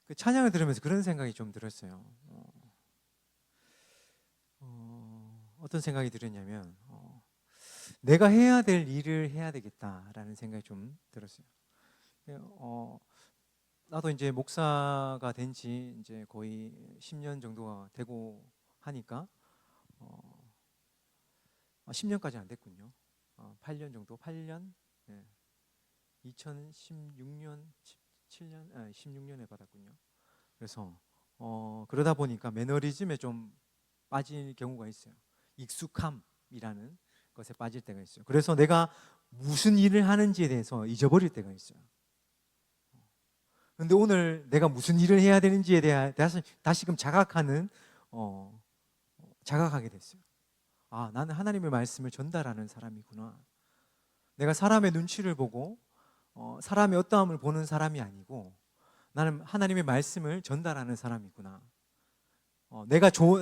그 찬양을 들으면서 그런 생각이 좀 들었어요. 어떤 생각이 들었냐면 내가 해야 될 일을 해야 되겠다라는 생각이 좀 들었어요. 나도 이제 목사가 된 지 이제 거의 10년 정도가 되고 하니까 10년까지 안 됐군요. 8년 정도, 8년, 네. 2016년, 17년, 16년에 받았군요. 그래서 그러다 보니까 매너리즘에 좀 빠질 경우가 있어요. 익숙함이라는 것에 빠질 때가 있어요. 그래서 내가 무슨 일을 하는지에 대해서 잊어버릴 때가 있어요. 그런데 오늘 내가 무슨 일을 해야 되는지에 대해 다시금 자각하게 됐어요. 아, 나는 하나님의 말씀을 전달하는 사람이구나. 내가 사람의 눈치를 보고 사람의 어떠함을 보는 사람이 아니고 나는 하나님의 말씀을 전달하는 사람이구나.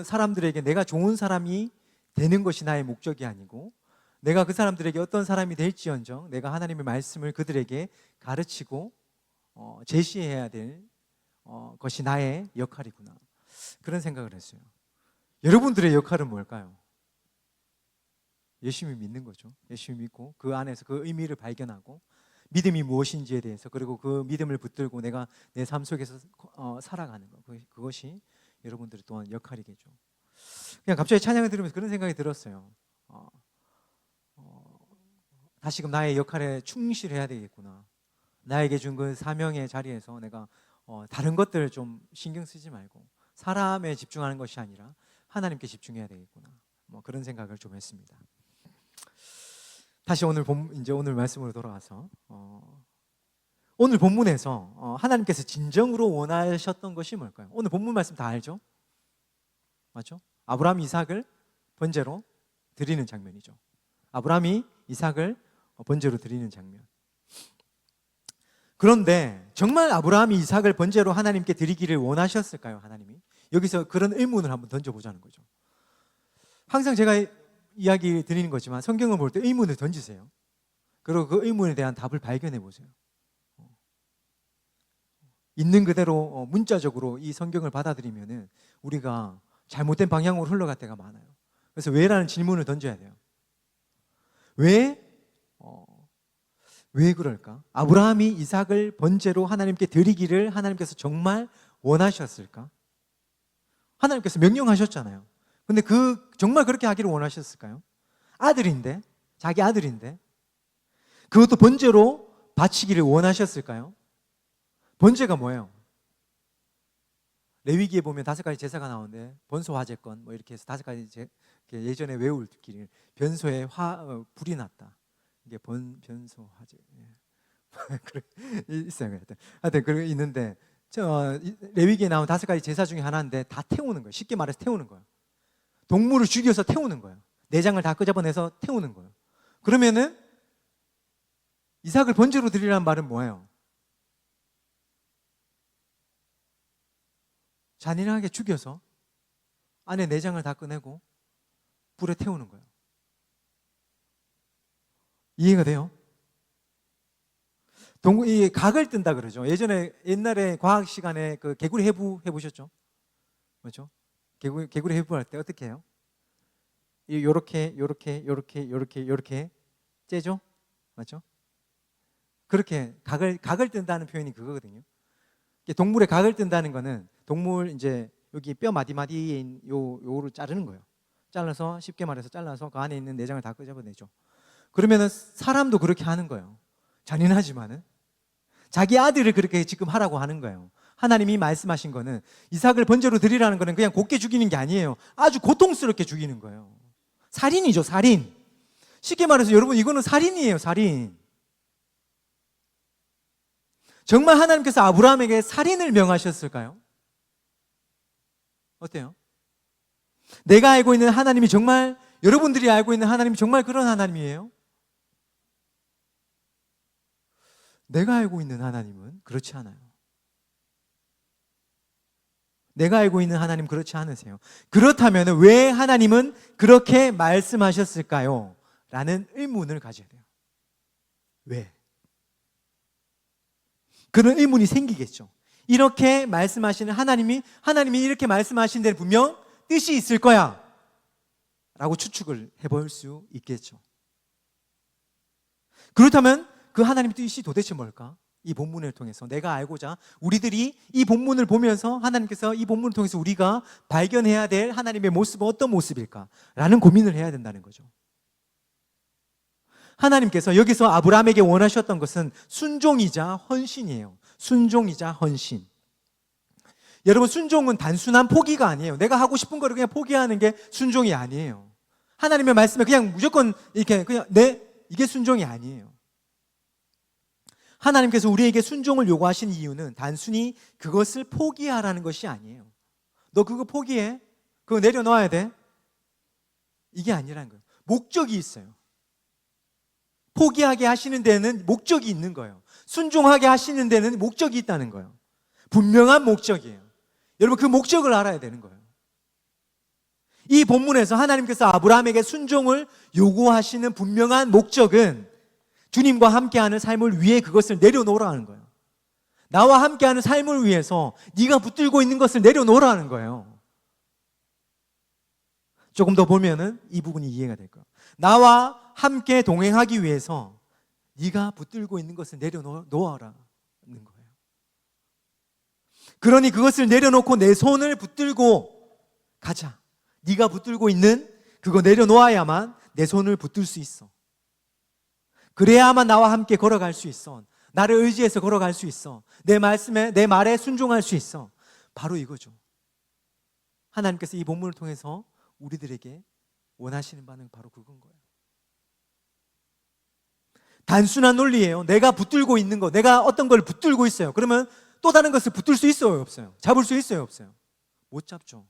사람들에게 내가 좋은 사람이 되는 것이 나의 목적이 아니고 내가 그 사람들에게 어떤 사람이 될지언정 내가 하나님의 말씀을 그들에게 가르치고 제시해야 될 것이 나의 역할이구나. 그런 생각을 했어요. 여러분들의 역할은 뭘까요? 열심히 믿는 거죠. 열심히 믿고 그 안에서 그 의미를 발견하고 믿음이 무엇인지에 대해서 그리고 그 믿음을 붙들고 내가 내 삶 속에서 살아가는 것, 그것이 여러분들의 또한 역할이겠죠. 그냥 갑자기 찬양을 들으면서 그런 생각이 들었어요. 다시금 나의 역할에 충실해야 되겠구나. 나에게 준 그 사명의 자리에서 내가 다른 것들을 좀 신경 쓰지 말고 사람에 집중하는 것이 아니라 하나님께 집중해야 되겠구나. 그런 생각을 좀 했습니다. 다시 오늘 말씀으로 돌아와서 오늘 본문에서 하나님께서 진정으로 원하셨던 것이 뭘까요? 오늘 본문 말씀 다 알죠? 맞죠? 아브라함 이삭을 번제로 드리는 장면이죠. 아브라함이 이삭을 번제로 드리는 장면. 그런데 정말 아브라함이 이삭을 번제로 하나님께 드리기를 원하셨을까요? 하나님이? 여기서 그런 의문을 한번 던져보자는 거죠. 항상 제가 이야기 드리는 거지만 성경을 볼 때 의문을 던지세요. 그리고 그 의문에 대한 답을 발견해 보세요. 있는 그대로 문자적으로 이 성경을 받아들이면 우리가 잘못된 방향으로 흘러갈 때가 많아요. 그래서 왜라는 질문을 던져야 돼요. 왜 그럴까? 아브라함이 이삭을 번제로 하나님께 드리기를 하나님께서 정말 원하셨을까? 하나님께서 명령하셨잖아요. 근데 정말 그렇게 하기를 원하셨을까요? 아들인데, 자기 아들인데 그것도 번제로 바치기를 원하셨을까요? 번제가 뭐예요? 레위기에 보면 5가지 제사가 나오는데 번소 화제건 이렇게 해서 5가지 예전에 외울 길 변소에 불이 났다. 이게 변소 화제 있어요. 하여튼 그게 있는데 레위기에 나온 5가지 제사 중에 하나인데 다 태우는 거예요. 쉽게 말해서 태우는 거예요. 동물을 죽여서 태우는 거예요. 내장을 다 끄집어내서 태우는 거예요. 그러면은 이삭을 번제로 드리라는 말은 뭐예요? 잔인하게 죽여서 안에 내장을 다 꺼내고 불에 태우는 거예요. 이해가 돼요? 이 각을 뜬다 그러죠. 옛날에 과학 시간에 그 개구리 해부 해보셨죠? 그렇죠? 개구리 해부할 때 어떻게 해요? 요렇게 째죠? 맞죠? 그렇게 각을 뜬다는 표현이 그거거든요. 동물의 각을 뜬다는 거는 동물 이제 여기 뼈 마디마디에 있는 요를 자르는 거예요. 잘라서 쉽게 말해서 잘라서 그 안에 있는 내장을 다 끄집어내죠. 그러면은 사람도 그렇게 하는 거예요. 잔인하지만은 자기 아들을 그렇게 지금 하라고 하는 거예요. 하나님이 말씀하신 거는 이삭을 번제로 드리라는 거는 그냥 곱게 죽이는 게 아니에요. 아주 고통스럽게 죽이는 거예요. 살인이죠, 살인. 쉽게 말해서 여러분 이거는 살인이에요, 살인. 정말 하나님께서 아브라함에게 살인을 명하셨을까요? 어때요? 내가 알고 있는 하나님이 정말 여러분들이 알고 있는 하나님이 정말 그런 하나님이에요? 내가 알고 있는 하나님은 그렇지 않아요. 내가 알고 있는 하나님 그렇지 않으세요. 그렇다면 왜 하나님은 그렇게 말씀하셨을까요? 라는 의문을 가져야 돼요. 왜? 그런 의문이 생기겠죠. 이렇게 말씀하시는 하나님이 이렇게 말씀하신 데는 분명 뜻이 있을 거야 라고 추측을 해볼 수 있겠죠. 그렇다면 그 하나님의 뜻이 도대체 뭘까? 이 본문을 통해서 내가 알고자, 우리들이 이 본문을 보면서 하나님께서 이 본문을 통해서 우리가 발견해야 될 하나님의 모습은 어떤 모습일까? 라는 고민을 해야 된다는 거죠. 하나님께서 여기서 아브라함에게 원하셨던 것은 순종이자 헌신이에요. 순종이자 헌신. 여러분, 순종은 단순한 포기가 아니에요. 내가 하고 싶은 거를 그냥 포기하는 게 순종이 아니에요. 하나님의 말씀에 그냥 무조건 이렇게 그냥 이게 순종이 아니에요. 하나님께서 우리에게 순종을 요구하신 이유는 단순히 그것을 포기하라는 것이 아니에요. 너 그거 포기해? 그거 내려놓아야 돼? 이게 아니라는 거예요. 목적이 있어요. 포기하게 하시는 데는 목적이 있는 거예요. 순종하게 하시는 데는 목적이 있다는 거예요. 분명한 목적이에요. 여러분, 그 목적을 알아야 되는 거예요. 이 본문에서 하나님께서 아브라함에게 순종을 요구하시는 분명한 목적은 주님과 함께하는 삶을 위해 그것을 내려놓으라는 거예요. 나와 함께하는 삶을 위해서 네가 붙들고 있는 것을 내려놓으라는 거예요. 조금 더 보면은 이 부분이 이해가 될 거예요. 나와 함께 동행하기 위해서 네가 붙들고 있는 것을 내려놓으라는 거예요. 그러니 그것을 내려놓고 내 손을 붙들고 가자. 네가 붙들고 있는 그거 내려놓아야만 내 손을 붙들 수 있어. 그래야만 나와 함께 걸어갈 수 있어. 나를 의지해서 걸어갈 수 있어. 내 말에 순종할 수 있어. 바로 이거죠. 하나님께서 이 본문을 통해서 우리들에게 원하시는 바는 바로 그건 거예요. 단순한 논리예요. 내가 붙들고 있는 거, 내가 어떤 걸 붙들고 있어요. 그러면 또 다른 것을 붙들 수 있어요, 없어요? 잡을 수 있어요, 없어요? 못 잡죠.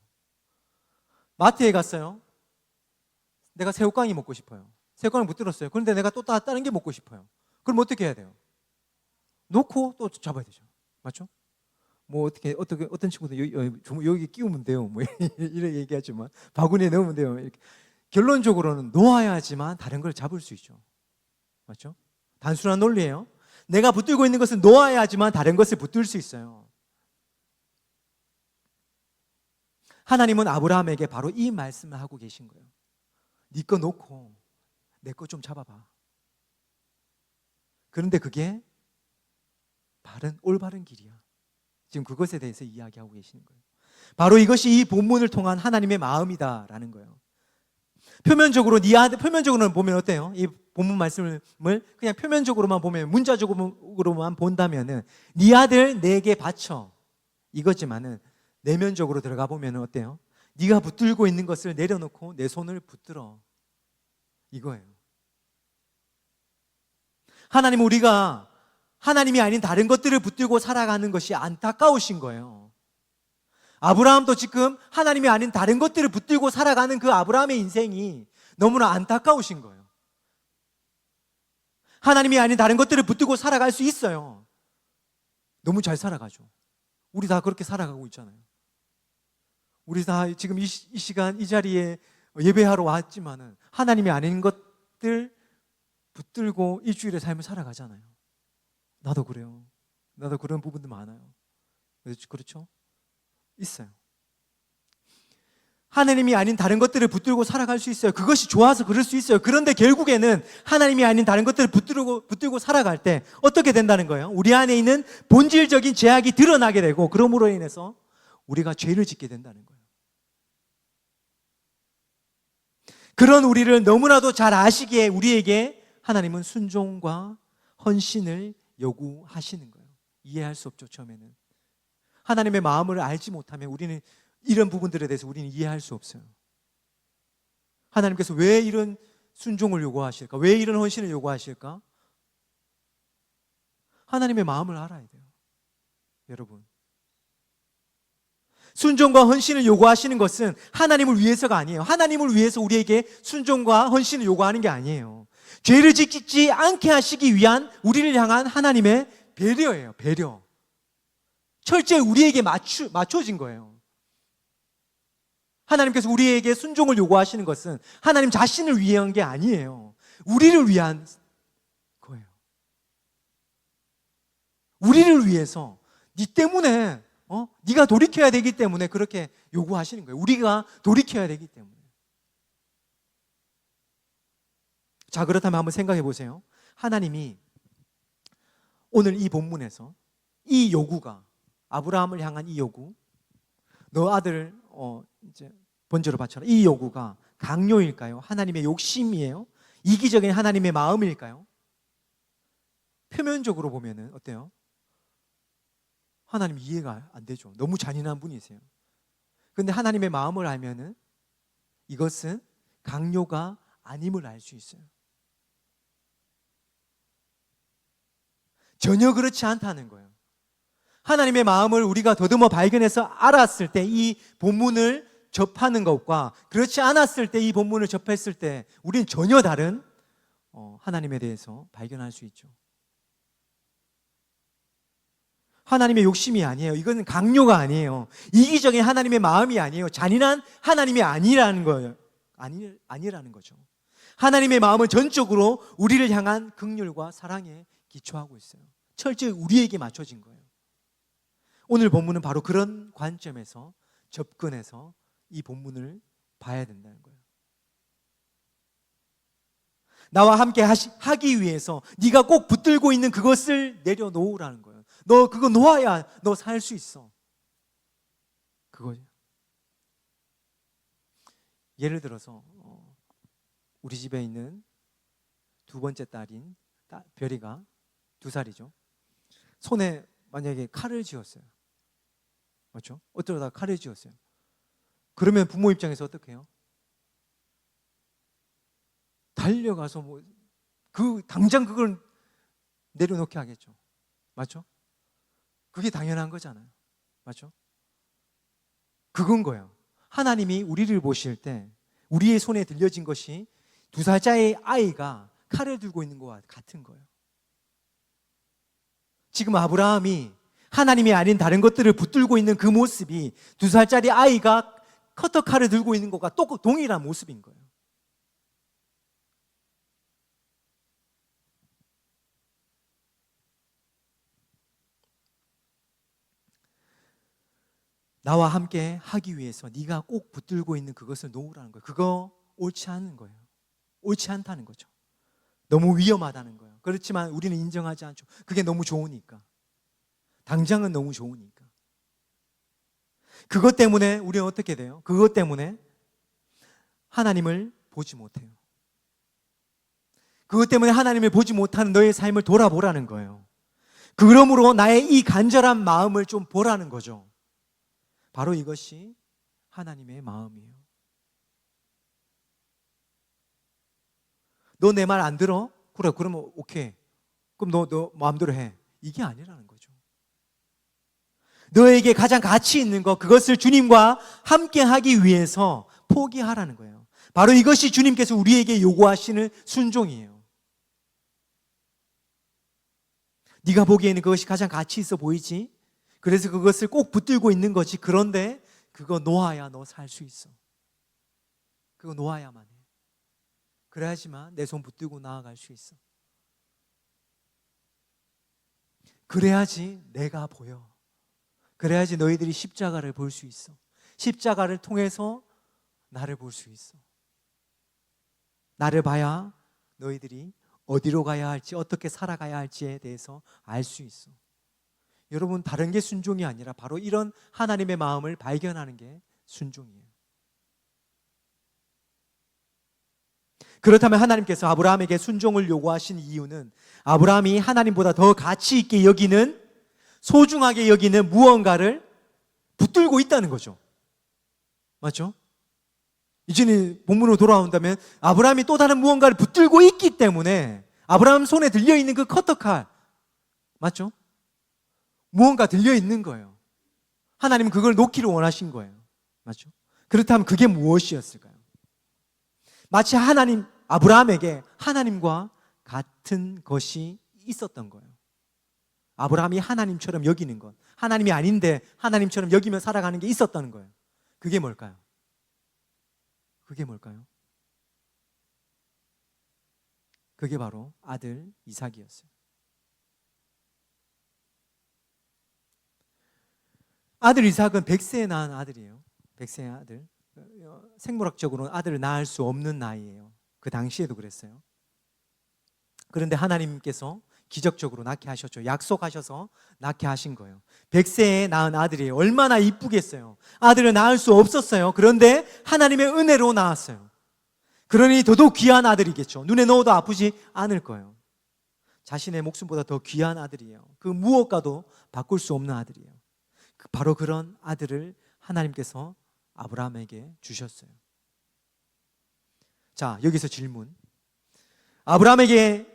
마트에 갔어요. 내가 새우깡이 먹고 싶어요. 새우깡을 못 들었어요. 그런데 내가 또 다른 게 먹고 싶어요. 그럼 어떻게 해야 돼요? 놓고 또 잡아야 되죠. 맞죠? 뭐 어떤 친구들 여기 끼우면 돼요. 뭐 이런 얘기하지만 바구니에 넣으면 돼요. 이렇게. 결론적으로는 놓아야지만 다른 걸 잡을 수 있죠. 맞죠? 단순한 논리예요. 내가 붙들고 있는 것은 놓아야지만 다른 것을 붙들 수 있어요. 하나님은 아브라함에게 바로 이 말씀을 하고 계신 거예요. 네 거 놓고 내 거 좀 잡아봐. 그런데 그게 올바른 길이야. 지금 그것에 대해서 이야기하고 계시는 거예요. 바로 이것이 이 본문을 통한 하나님의 마음이다라는 거예요. 표면적으로는 보면 어때요? 이 본문 말씀을 그냥 표면적으로만 보면, 문자적으로만 본다면은 네 아들 내게 바쳐 이거지만은 내면적으로 들어가 보면 어때요? 네가 붙들고 있는 것을 내려놓고 내 손을 붙들어 이거예요. 하나님은 우리가 하나님이 아닌 다른 것들을 붙들고 살아가는 것이 안타까우신 거예요. 아브라함도 지금 하나님이 아닌 다른 것들을 붙들고 살아가는 그 아브라함의 인생이 너무나 안타까우신 거예요. 하나님이 아닌 다른 것들을 붙들고 살아갈 수 있어요. 너무 잘 살아가죠. 우리 다 그렇게 살아가고 있잖아요. 우리 다 지금 이 시간 이 자리에 예배하러 왔지만은 하나님이 아닌 것들 붙들고 일주일의 삶을 살아가잖아요. 나도 그래요. 나도 그런 부분도 많아요. 그렇죠? 있어요. 하나님이 아닌 다른 것들을 붙들고 살아갈 수 있어요. 그것이 좋아서 그럴 수 있어요. 그런데 결국에는 하나님이 아닌 다른 것들을 붙들고 살아갈 때 어떻게 된다는 거예요? 우리 안에 있는 본질적인 죄악이 드러나게 되고, 그러므로 인해서 우리가 죄를 짓게 된다는 거예요. 그런 우리를 너무나도 잘 아시기에 우리에게 하나님은 순종과 헌신을 요구하시는 거예요. 이해할 수 없죠, 처음에는. 하나님의 마음을 알지 못하면 우리는 이런 부분들에 대해서 우리는 이해할 수 없어요. 하나님께서 왜 이런 순종을 요구하실까? 왜 이런 헌신을 요구하실까? 하나님의 마음을 알아야 돼요, 여러분. 순종과 헌신을 요구하시는 것은 하나님을 위해서가 아니에요. 하나님을 위해서 우리에게 순종과 헌신을 요구하는 게 아니에요. 죄를 짓지 않게 하시기 위한 우리를 향한 하나님의 배려예요. 배려. 철저히 우리에게 맞춰진 거예요. 하나님께서 우리에게 순종을 요구하시는 것은 하나님 자신을 위한 게 아니에요. 우리를 위한 거예요. 우리를 위해서 네 때문에 네가 돌이켜야 되기 때문에 그렇게 요구하시는 거예요. 우리가 돌이켜야 되기 때문에. 자, 그렇다면 한번 생각해 보세요. 하나님이 오늘 이 본문에서 이 요구가, 아브라함을 향한 이 요구, 너 아들 이제 번제로 바쳐라, 이 요구가 강요일까요? 하나님의 욕심이에요? 이기적인 하나님의 마음일까요? 표면적으로 보면은 어때요? 하나님 이해가 안 되죠. 너무 잔인한 분이세요. 그런데 하나님의 마음을 알면은 이것은 강요가 아님을 알 수 있어요. 전혀 그렇지 않다는 거예요. 하나님의 마음을 우리가 더듬어 발견해서 알았을 때 이 본문을 접하는 것과 그렇지 않았을 때 이 본문을 접했을 때 우리는 전혀 다른 하나님에 대해서 발견할 수 있죠. 하나님의 욕심이 아니에요. 이건 강요가 아니에요. 이기적인 하나님의 마음이 아니에요. 잔인한 하나님이 아니라는 거예요. 아니라는 거죠. 하나님의 마음은 전적으로 우리를 향한 긍휼과 사랑에 기초하고 있어요. 철저히 우리에게 맞춰진 거예요. 오늘 본문은 바로 그런 관점에서 접근해서 이 본문을 봐야 된다는 거예요. 나와 함께 하기 위해서 네가 꼭 붙들고 있는 그것을 내려놓으라는 거예요. 너 그거 놓아야 너 살 수 있어. 그거죠. 예를 들어서 우리 집에 있는 두 번째 딸인 별이가 2살이죠. 손에 만약에 칼을 쥐었어요. 맞죠? 어쩌다 칼을 쥐었어요. 그러면 부모 입장에서 어떻게 해요? 달려가서 당장 그걸 내려놓게 하겠죠. 맞죠? 그게 당연한 거잖아요. 맞죠? 그건 거예요. 하나님이 우리를 보실 때 우리의 손에 들려진 것이 2살짜리 아이가 칼을 들고 있는 것과 같은 거예요. 지금 아브라함이 하나님이 아닌 다른 것들을 붙들고 있는 그 모습이 2살짜리 아이가 커터칼을 들고 있는 것과 또 동일한 모습인 거예요. 나와 함께 하기 위해서 네가 꼭 붙들고 있는 그것을 놓으라는 거예요. 그거 옳지 않은 거예요. 옳지 않다는 거죠. 너무 위험하다는 거예요. 그렇지만 우리는 인정하지 않죠. 그게 너무 좋으니까. 당장은 너무 좋으니까. 그것 때문에 우리는 어떻게 돼요? 그것 때문에 하나님을 보지 못해요. 그것 때문에 하나님을 보지 못하는 너의 삶을 돌아보라는 거예요. 그러므로 나의 이 간절한 마음을 좀 보라는 거죠. 바로 이것이 하나님의 마음이에요. 너 내 말 안 들어? 그래, 그러면 오케이. 그럼 너 마음대로 해. 이게 아니라는 거죠. 너에게 가장 가치 있는 것, 그것을 주님과 함께 하기 위해서 포기하라는 거예요. 바로 이것이 주님께서 우리에게 요구하시는 순종이에요. 네가 보기에는 그것이 가장 가치 있어 보이지? 그래서 그것을 꼭 붙들고 있는 거지. 그런데 그거 놓아야 너 살 수 있어. 그거 놓아야만 해. 그래야지만 내 손 붙들고 나아갈 수 있어. 그래야지 내가 보여. 그래야지 너희들이 십자가를 볼 수 있어. 십자가를 통해서 나를 볼 수 있어. 나를 봐야 너희들이 어디로 가야 할지, 어떻게 살아가야 할지에 대해서 알 수 있어. 여러분, 다른 게 순종이 아니라 바로 이런 하나님의 마음을 발견하는 게 순종이에요. 그렇다면 하나님께서 아브라함에게 순종을 요구하신 이유는 아브라함이 하나님보다 더 가치 있게 여기는, 소중하게 여기는 무언가를 붙들고 있다는 거죠. 맞죠? 이제는 본문으로 돌아온다면 아브라함이 또 다른 무언가를 붙들고 있기 때문에 아브라함 손에 들려있는 그 커터칼, 맞죠? 무언가 들려있는 거예요. 하나님은 그걸 놓기를 원하신 거예요. 맞죠? 그렇다면 그게 무엇이었을까요? 마치 아브라함에게 하나님과 같은 것이 있었던 거예요. 아브라함이 하나님처럼 여기는 것, 하나님이 아닌데 하나님처럼 여기며 살아가는 게 있었다는 거예요. 그게 뭘까요? 그게 뭘까요? 그게 바로 아들 이삭이었어요. 아들 이삭은 100세에 낳은 아들이에요. 100세의 아들. 생물학적으로는 아들을 낳을 수 없는 나이예요. 그 당시에도 그랬어요. 그런데 하나님께서 기적적으로 낳게 하셨죠. 약속하셔서 낳게 하신 거예요. 100세에 낳은 아들이에요. 얼마나 이쁘겠어요. 아들을 낳을 수 없었어요. 그런데 하나님의 은혜로 낳았어요. 그러니 더더욱 귀한 아들이겠죠. 눈에 넣어도 아프지 않을 거예요. 자신의 목숨보다 더 귀한 아들이에요. 그 무엇과도 바꿀 수 없는 아들이에요. 바로 그런 아들을 하나님께서 아브라함에게 주셨어요. 자, 여기서 질문. 아브라함에게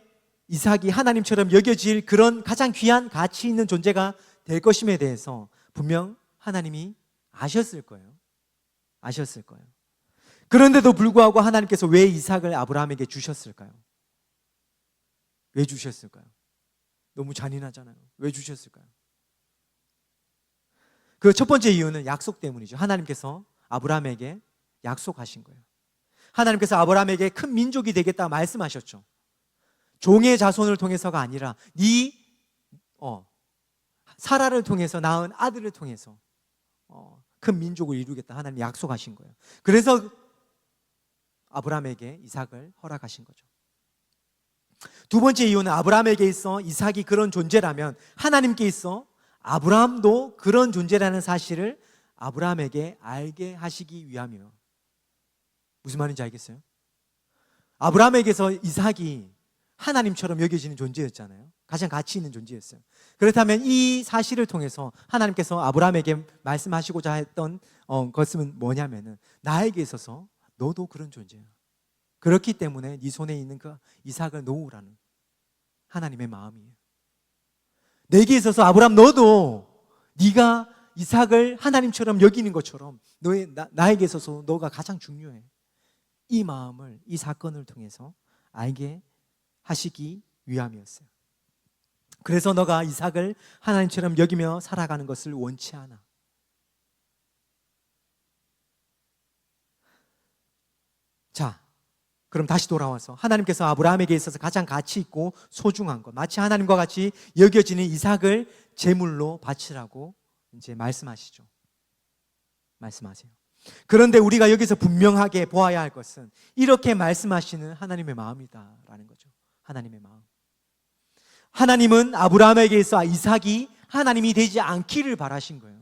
이삭이 하나님처럼 여겨질 그런 가장 귀한 가치 있는 존재가 될 것임에 대해서 분명 하나님이 아셨을 거예요. 아셨을 거예요. 그런데도 불구하고 하나님께서 왜 이삭을 아브라함에게 주셨을까요? 왜 주셨을까요? 너무 잔인하잖아요. 왜 주셨을까요? 그 첫 번째 이유는 약속 때문이죠. 하나님께서 아브라함에게 약속하신 거예요. 하나님께서 아브라함에게 큰 민족이 되겠다 말씀하셨죠. 종의 자손을 통해서가 아니라 사라를 통해서 낳은 아들을 통해서 큰 민족을 이루겠다 하나님이 약속하신 거예요. 그래서 아브라함에게 이삭을 허락하신 거죠. 두 번째 이유는 아브라함에게 있어 이삭이 그런 존재라면 하나님께 있어 아브라함도 그런 존재라는 사실을 아브라함에게 알게 하시기 위함이에요. 무슨 말인지 알겠어요? 아브라함에게서 이삭이 하나님처럼 여겨지는 존재였잖아요. 가장 가치 있는 존재였어요. 그렇다면 이 사실을 통해서 하나님께서 아브라함에게 말씀하시고자 했던 것은 뭐냐면은 나에게 있어서 너도 그런 존재야. 그렇기 때문에 네 손에 있는 그 이삭을 놓으라는 하나님의 마음이에요. 내게 있어서 아브라함 너도 네가 이삭을 하나님처럼 여기는 것처럼 나에게 있어서 너가 가장 중요해. 이 마음을 이 사건을 통해서 알게 하시기 위함이었어요. 그래서 너가 이삭을 하나님처럼 여기며 살아가는 것을 원치 않아. 자, 그럼 다시 돌아와서 하나님께서 아브라함에게 있어서 가장 가치 있고 소중한 것, 마치 하나님과 같이 여겨지는 이삭을 제물로 바치라고 이제 말씀하시죠. 말씀하세요. 그런데 우리가 여기서 분명하게 보아야 할 것은 이렇게 말씀하시는 하나님의 마음이다라는 거죠. 하나님의 마음. 하나님은 아브라함에게 있어 이삭이 하나님이 되지 않기를 바라신 거예요.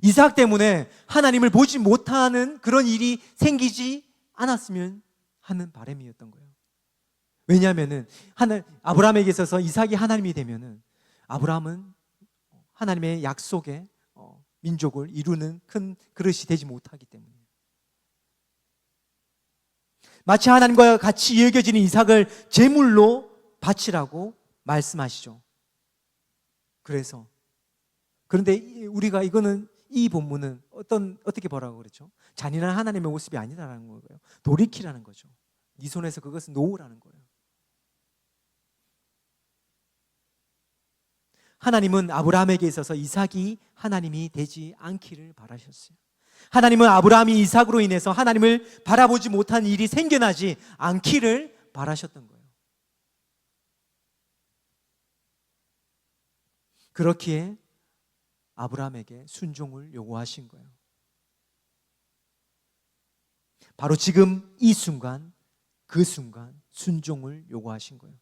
이삭 때문에 하나님을 보지 못하는 그런 일이 생기지 않았으면 하는 바람이었던 거예요. 왜냐하면 아브라함에게 있어서 이삭이 하나님이 되면은 아브라함은 하나님의 약속의 민족을 이루는 큰 그릇이 되지 못하기 때문에 마치 하나님과 같이 여겨지는 이삭을 제물로 바치라고 말씀하시죠. 그런데 우리가 이 본문은 어떻게 보라고 그랬죠? 잔인한 하나님의 모습이 아니라는 거예요. 돌이키라는 거죠. 네 손에서 그것을 놓으라는 거예요. 하나님은 아브라함에게 있어서 이삭이 하나님이 되지 않기를 바라셨어요. 하나님은 아브라함이 이삭으로 인해서 하나님을 바라보지 못한 일이 생겨나지 않기를 바라셨던 거예요. 그렇기에 아브라함에게 순종을 요구하신 거예요. 바로 지금 이 순간, 그 순간 순종을 요구하신 거예요.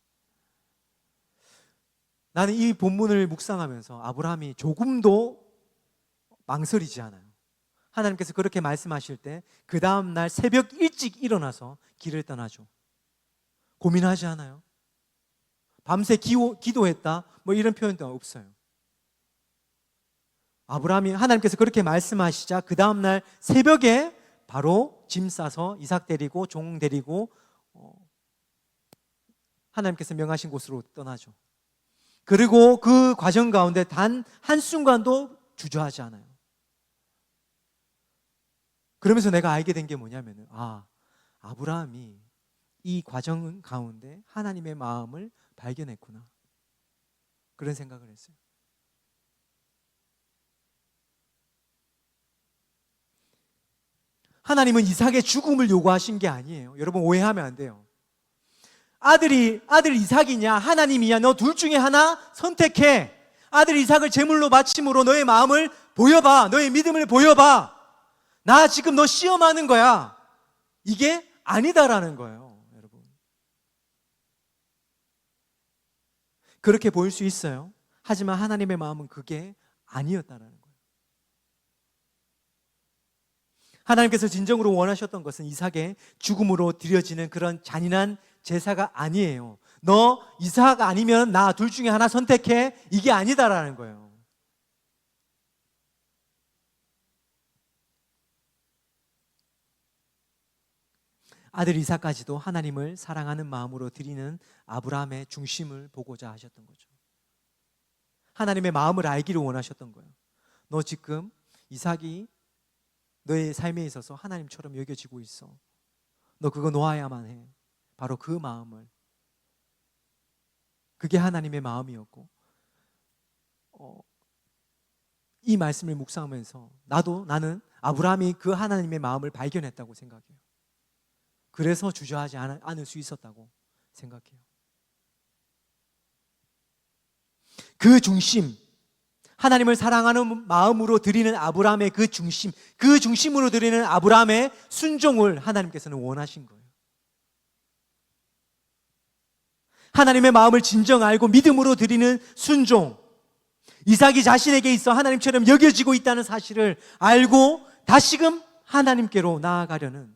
나는 이 본문을 묵상하면서 아브라함이 조금도 망설이지 않아요. 하나님께서 그렇게 말씀하실 때 그 다음 날 새벽 일찍 일어나서 길을 떠나죠. 고민하지 않아요? 밤새 기도했다 뭐 이런 표현도 없어요. 아브라함이 하나님께서 그렇게 말씀하시자 그 다음 날 새벽에 바로 짐 싸서 이삭 데리고 종 데리고 하나님께서 명하신 곳으로 떠나죠. 그리고 그 과정 가운데 단 한순간도 주저하지 않아요. 그러면서 내가 알게 된 게 뭐냐면은 아브라함이 이 과정 가운데 하나님의 마음을 발견했구나. 그런 생각을 했어요. 하나님은 이삭의 죽음을 요구하신 게 아니에요. 여러분 오해하면 안 돼요. 아들 이삭이냐 하나님이냐 너 둘 중에 하나 선택해. 아들 이삭을 제물로 바침으로 너의 마음을 보여봐. 너의 믿음을 보여봐. 나 지금 너 시험하는 거야. 이게 아니다라는 거예요, 여러분. 그렇게 보일 수 있어요. 하지만 하나님의 마음은 그게 아니었다라는 거예요. 하나님께서 진정으로 원하셨던 것은 이삭의 죽음으로 드려지는 그런 잔인한 제사가 아니에요. 너 이삭 아니면 나 둘 중에 하나 선택해. 이게 아니다라는 거예요. 아들 이삭까지도 하나님을 사랑하는 마음으로 드리는 아브라함의 중심을 보고자 하셨던 거죠. 하나님의 마음을 알기를 원하셨던 거예요. 너 지금 이삭이 너의 삶에 있어서 하나님처럼 여겨지고 있어. 너 그거 놓아야만 해. 바로 그 마음을. 그게 하나님의 마음이었고, 이 말씀을 묵상하면서 나는 아브라함이 그 하나님의 마음을 발견했다고 생각해요. 그래서 주저하지 않을 수 있었다고 생각해요. 그 중심, 하나님을 사랑하는 마음으로 드리는 아브라함의 그 중심으로 드리는 아브라함의 순종을 하나님께서는 원하신 거예요. 하나님의 마음을 진정 알고 믿음으로 드리는 순종, 이삭이 자신에게 있어 하나님처럼 여겨지고 있다는 사실을 알고 다시금 하나님께로 나아가려는,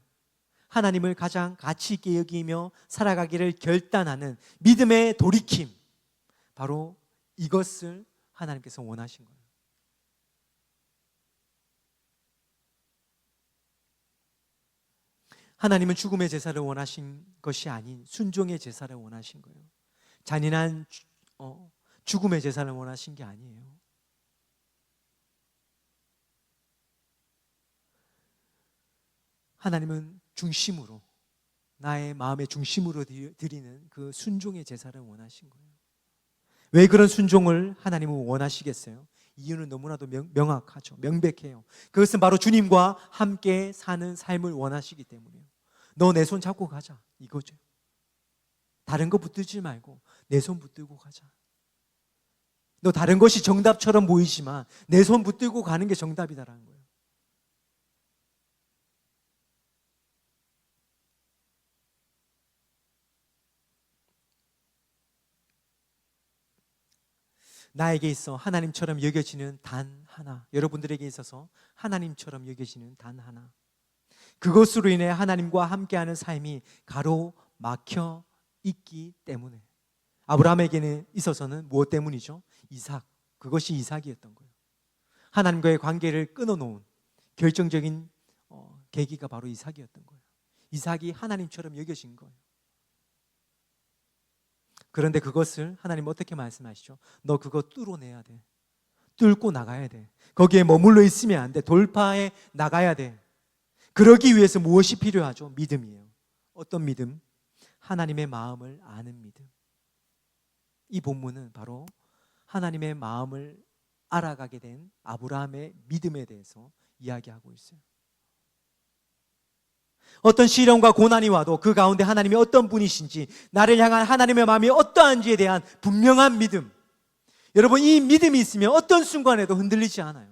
하나님을 가장 가치 있게 여기며 살아가기를 결단하는 믿음의 돌이킴, 바로 이것을 하나님께서 원하신 거예요. 하나님은 죽음의 제사를 원하신 것이 아닌 순종의 제사를 원하신 거예요. 잔인한 죽음의 제사를 원하신 게 아니에요. 하나님은 중심으로, 나의 마음의 중심으로 드리는 그 순종의 제사를 원하신 거예요. 왜 그런 순종을 하나님은 원하시겠어요? 이유는 너무나도 명확하죠. 명백해요. 그것은 바로 주님과 함께 사는 삶을 원하시기 때문이에요. 너 내 손 잡고 가자, 이거죠. 다른 거 붙들지 말고 내 손 붙들고 가자. 너 다른 것이 정답처럼 보이지만 내 손 붙들고 가는 게 정답이다라는 거예요. 나에게 있어 하나님처럼 여겨지는 단 하나, 여러분들에게 있어서 하나님처럼 여겨지는 단 하나, 그것으로 인해 하나님과 함께하는 삶이 가로막혀 있기 때문에, 아브라함에게는 있어서는 무엇 때문이죠? 이삭, 그것이 이삭이었던 거예요. 하나님과의 관계를 끊어놓은 결정적인 계기가 바로 이삭이었던 거예요. 이삭이 하나님처럼 여겨진 거예요. 그런데 그것을 하나님 어떻게 말씀하시죠? 너 그거 뚫어내야 돼. 뚫고 나가야 돼. 거기에 머물러 있으면 안 돼. 돌파해 나가야 돼. 그러기 위해서 무엇이 필요하죠? 믿음이에요. 어떤 믿음? 하나님의 마음을 아는 믿음. 이 본문은 바로 하나님의 마음을 알아가게 된 아브라함의 믿음에 대해서 이야기하고 있어요. 어떤 시련과 고난이 와도 그 가운데 하나님이 어떤 분이신지, 나를 향한 하나님의 마음이 어떠한지에 대한 분명한 믿음. 여러분, 이 믿음이 있으면 어떤 순간에도 흔들리지 않아요.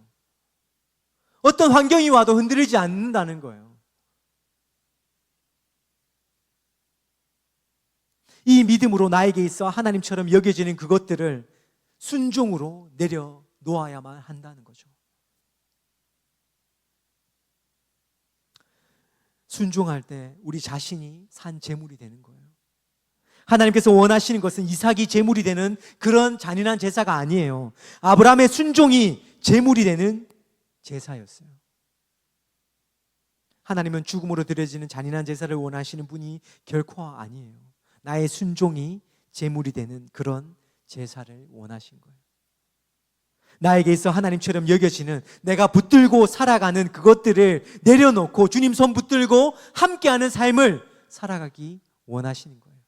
어떤 환경이 와도 흔들리지 않는다는 거예요. 이 믿음으로 나에게 있어 하나님처럼 여겨지는 그것들을 순종으로 내려놓아야만 한다는 거죠. 순종할 때 우리 자신이 산 제물이 되는 거예요. 하나님께서 원하시는 것은 이삭이 제물이 되는 그런 잔인한 제사가 아니에요. 아브라함의 순종이 제물이 되는 제사였어요. 하나님은 죽음으로 드려지는 잔인한 제사를 원하시는 분이 결코 아니에요. 나의 순종이 제물이 되는 그런 제사를 원하신 거예요. 나에게 있어 하나님처럼 여겨지는, 내가 붙들고 살아가는 그것들을 내려놓고 주님 손 붙들고 함께하는 삶을 살아가기 원하시는 거예요.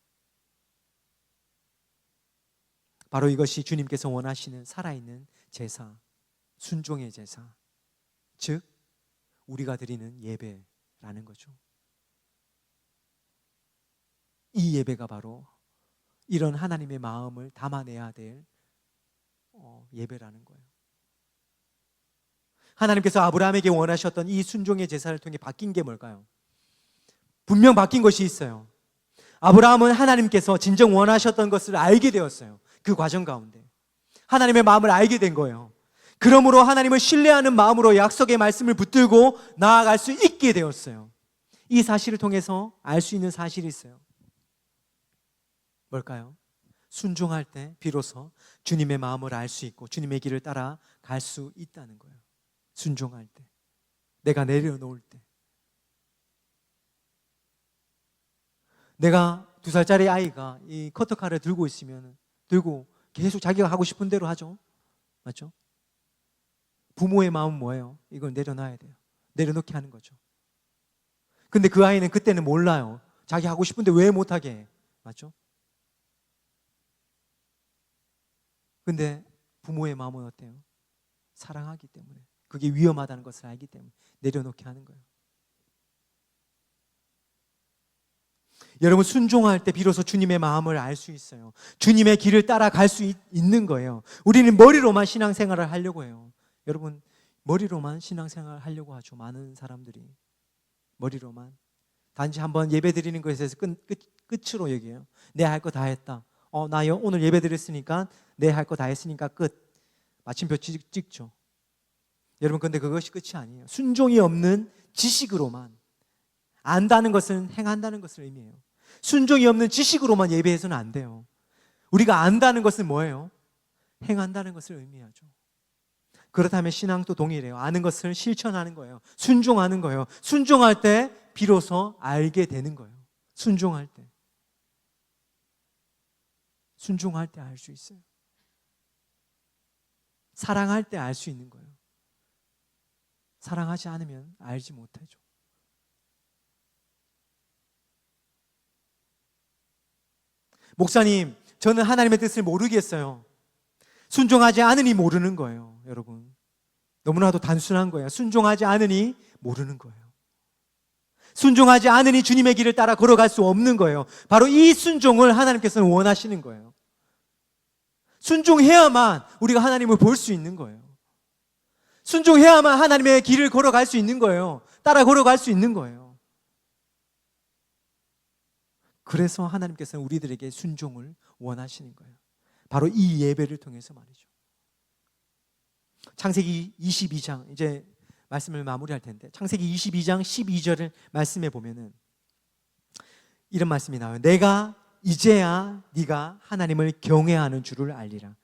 바로 이것이 주님께서 원하시는 살아있는 제사, 순종의 제사, 즉 우리가 드리는 예배라는 거죠. 이 예배가 바로 이런 하나님의 마음을 담아내야 될 예배라는 거예요. 하나님께서 아브라함에게 원하셨던 이 순종의 제사를 통해 바뀐 게 뭘까요? 분명 바뀐 것이 있어요. 아브라함은 하나님께서 진정 원하셨던 것을 알게 되었어요. 그 과정 가운데 하나님의 마음을 알게 된 거예요. 그러므로 하나님을 신뢰하는 마음으로 약속의 말씀을 붙들고 나아갈 수 있게 되었어요. 이 사실을 통해서 알 수 있는 사실이 있어요. 뭘까요? 순종할 때 비로소 주님의 마음을 알 수 있고 주님의 길을 따라 갈 수 있다는 거예요. 순종할 때, 내가 내려놓을 때. 내가 2살짜리 아이가 이 커터칼을 들고 있으면 계속 자기가 하고 싶은 대로 하죠. 맞죠? 부모의 마음은 뭐예요? 이걸 내려놔야 돼요. 내려놓게 하는 거죠. 근데 그 아이는 그때는 몰라요. 자기 하고 싶은데 왜 못하게 해? 맞죠? 근데 부모의 마음은 어때요? 사랑하기 때문에, 그게 위험하다는 것을 알기 때문에 내려놓게 하는 거예요. 여러분, 순종할 때 비로소 주님의 마음을 알 수 있어요. 주님의 길을 따라갈 수 있는 거예요. 우리는 머리로만 신앙생활을 하려고 해요. 여러분, 머리로만 신앙생활을 하려고 하죠. 많은 사람들이 머리로만 단지 한번 예배 드리는 것에 대해서 끝으로 얘기해요. 내 할 거 다 했다. 나 오늘 예배 드렸으니까 내 할 거 다 했으니까 끝. 마침표 찍죠. 여러분, 근데 그것이 끝이 아니에요. 순종이 없는 지식으로만, 안다는 것은 행한다는 것을 의미해요. 순종이 없는 지식으로만 예배해서는 안 돼요. 우리가 안다는 것은 뭐예요? 행한다는 것을 의미하죠. 그렇다면 신앙도 동일해요. 아는 것을 실천하는 거예요. 순종하는 거예요. 순종할 때 비로소 알게 되는 거예요. 순종할 때 알 수 있어요. 사랑할 때 알 수 있는 거예요. 사랑하지 않으면 알지 못하죠. 목사님, 저는 하나님의 뜻을 모르겠어요. 순종하지 않으니 모르는 거예요. 여러분, 너무나도 단순한 거예요. 순종하지 않으니 모르는 거예요. 순종하지 않으니 주님의 길을 따라 걸어갈 수 없는 거예요. 바로 이 순종을 하나님께서는 원하시는 거예요. 순종해야만 우리가 하나님을 볼 수 있는 거예요. 순종해야만 하나님의 길을 걸어갈 수 있는 거예요. 따라 걸어갈 수 있는 거예요. 그래서 하나님께서는 우리들에게 순종을 원하시는 거예요. 바로 이 예배를 통해서 말이죠. 창세기 22장, 이제 말씀을 마무리할 텐데, 창세기 22장 12절을 말씀해 보면은 이런 말씀이 나와요. 내가 이제야 네가 하나님을 경외하는 줄을 알리라.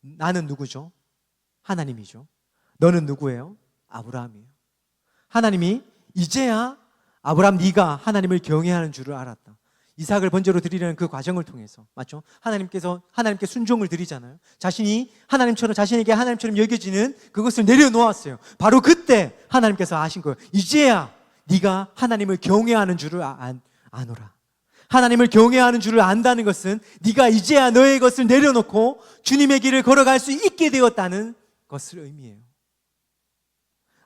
나는 누구죠? 하나님이죠. 너는 누구예요? 아브라함이에요. 하나님이 이제야 아브라함, 네가 하나님을 경외하는 줄을 알았다. 이삭을 번제로 드리려는 그 과정을 통해서, 맞죠? 하나님께 순종을 드리잖아요. 자신이 하나님처럼, 자신에게 하나님처럼 여겨지는 그것을 내려놓았어요. 바로 그때 하나님께서 아신 거예요. 이제야 네가 하나님을 경외하는 줄을 아노라. 하나님을 경외하는 줄을 안다는 것은 네가 이제야 너의 것을 내려놓고 주님의 길을 걸어갈 수 있게 되었다는 것을 의미해요.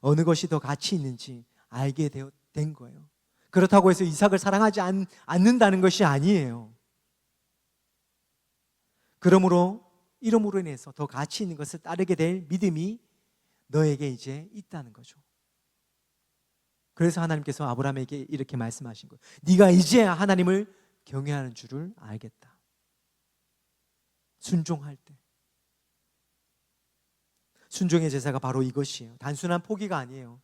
어느 것이 더 가치 있는지 알게 된 거예요. 그렇다고 해서 이삭을 사랑하지 않는다는 것이 아니에요. 그러므로 이름으로 인해서 더 가치 있는 것을 따르게 될 믿음이 너에게 이제 있다는 거죠. 그래서 하나님께서 아브라함에게 이렇게 말씀하신 거예요. 네가 이제야 하나님을 경외하는 줄을 알겠다. 순종할 때. 순종의 제사가 바로 이것이에요. 단순한 포기가 아니에요.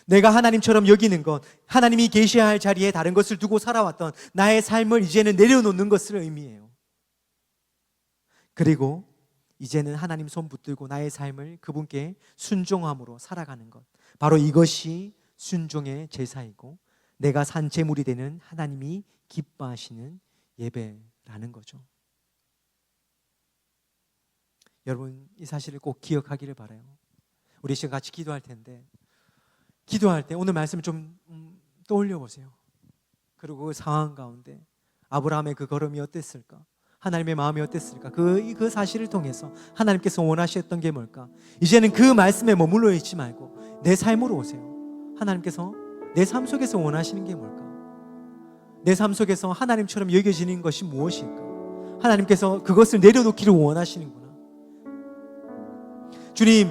내가 하나님처럼 여기는 것, 하나님이 계셔야 할 자리에 다른 것을 두고 살아왔던 나의 삶을 이제는 내려놓는 것을 의미해요. 그리고 이제는 하나님 손 붙들고 나의 삶을 그분께 순종함으로 살아가는 것, 바로 이것이 순종의 제사이고 내가 산 제물이 되는 하나님이 기뻐하시는 예배라는 거죠. 여러분, 이 사실을 꼭 기억하기를 바라요. 우리 지금 같이 기도할 텐데, 기도할 때 오늘 말씀을 좀 떠올려 보세요. 그리고 그 상황 가운데 아브라함의 그 걸음이 어땠을까? 하나님의 마음이 어땠을까? 그 사실을 통해서 하나님께서 원하셨던 게 뭘까? 이제는 그 말씀에 머물러 있지 말고 내 삶으로 오세요. 하나님께서 내 삶 속에서 원하시는 게 뭘까? 내 삶 속에서 하나님처럼 여겨지는 것이 무엇일까? 하나님께서 그것을 내려놓기를 원하시는구나. 주님,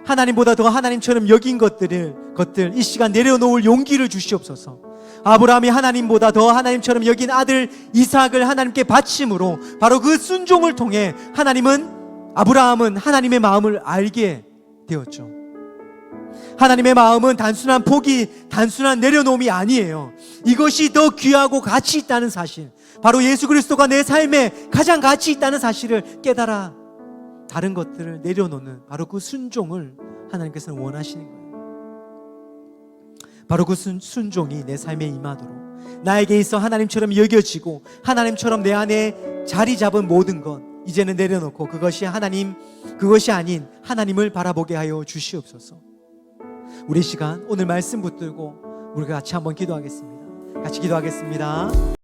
하나님보다 더 하나님처럼 여긴 것들 이 시간 내려놓을 용기를 주시옵소서. 아브라함이 하나님보다 더 하나님처럼 여긴 아들 이삭을 하나님께 바침으로 바로 그 순종을 통해 아브라함은 하나님의 마음을 알게 되었죠. 하나님의 마음은 단순한 포기, 단순한 내려놓음이 아니에요. 이것이 더 귀하고 가치 있다는 사실, 바로 예수 그리스도가 내 삶에 가장 가치 있다는 사실을 깨달아 다른 것들을 내려놓는 바로 그 순종을 하나님께서는 원하시는 거예요. 바로 그 순종이 내 삶에 임하도록, 나에게 있어 하나님처럼 여겨지고 하나님처럼 내 안에 자리 잡은 모든 것 이제는 내려놓고 그것이 아닌 하나님을 바라보게 하여 주시옵소서. 우리 시간 오늘 말씀 붙들고 우리가 같이 한번 기도하겠습니다. 같이 기도하겠습니다.